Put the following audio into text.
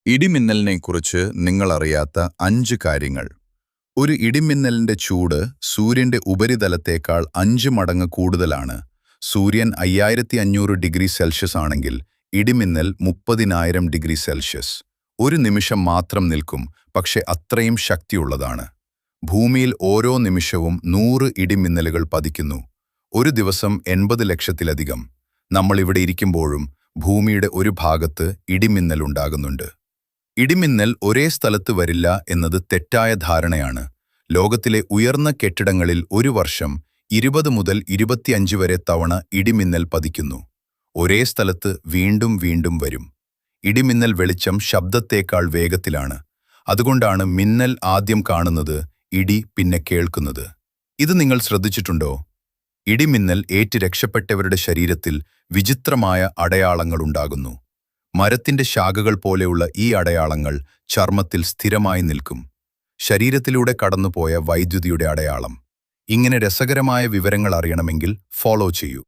ഇടിമിന്നലിനെക്കുറിച്ച് നിങ്ങളറിയാത്ത 5 കാര്യങ്ങൾ. ഒരു ഇടിമിന്നലിന്റെ ചൂട് സൂര്യന്റെ ഉപരിതലത്തേക്കാൾ 5 മടങ്ങ് കൂടുതലാണ്. സൂര്യൻ 5500 ഡിഗ്രി സെൽഷ്യസ് ആണെങ്കിൽ ഇടിമിന്നൽ 30,000 ഡിഗ്രി സെൽഷ്യസ്. ഒരു നിമിഷം മാത്രം നിൽക്കും, പക്ഷെ അത്രയും ശക്തിയുള്ളതാണ്. ഭൂമിയിൽ ഓരോ നിമിഷവും 100 ഇടിമിന്നലുകൾ പതിക്കുന്നു. ഒരു ദിവസം 80 ലക്ഷത്തിലധികം. നമ്മളിവിടെ ഇരിക്കുമ്പോഴും ഭൂമിയുടെ ഒരു ഭാഗത്ത് ഇടിമിന്നലുണ്ടാകുന്നുണ്ട്. ഇടിമിന്നൽ ഒരേ സ്ഥലത്ത് വരില്ല എന്നത് തെറ്റായ ധാരണയാണ്. ലോകത്തിലെ ഉയർന്ന കെട്ടിടങ്ങളിൽ ഒരു വർഷം 20 മുതൽ 25 വരെ തവണ ഇടിമിന്നൽ പതിക്കുന്നു. ഒരേ സ്ഥലത്ത് വീണ്ടും വീണ്ടും വരും. ഇടിമിന്നൽ വെളിച്ചം ശബ്ദത്തേക്കാൾ വേഗത്തിലാണ്. അതുകൊണ്ടാണ് മിന്നൽ ആദ്യം കാണുന്നത്, ഇടി പിന്നെ കേൾക്കുന്നത്. ഇത് നിങ്ങൾ ശ്രദ്ധിച്ചിട്ടുണ്ടോ? ഇടിമിന്നൽ ഏറ്റ് രക്ഷപ്പെട്ടവരുടെ ശരീരത്തിൽ വിചിത്രമായ അടയാളങ്ങളുണ്ടാകുന്നു. മരത്തിന്റെ ശാഖകൾ പോലെയുള്ള ഈ അടയാളങ്ങൾ ചർമ്മത്തിൽ സ്ഥിരമായി നിൽക്കും. ശരീരത്തിലൂടെ കടന്നുപോയ വൈദ്യുതിയുടെ അടയാളം. ഇങ്ങനെ രസകരമായ വിവരങ്ങൾ അറിയണമെങ്കിൽ ഫോളോ ചെയ്യൂ.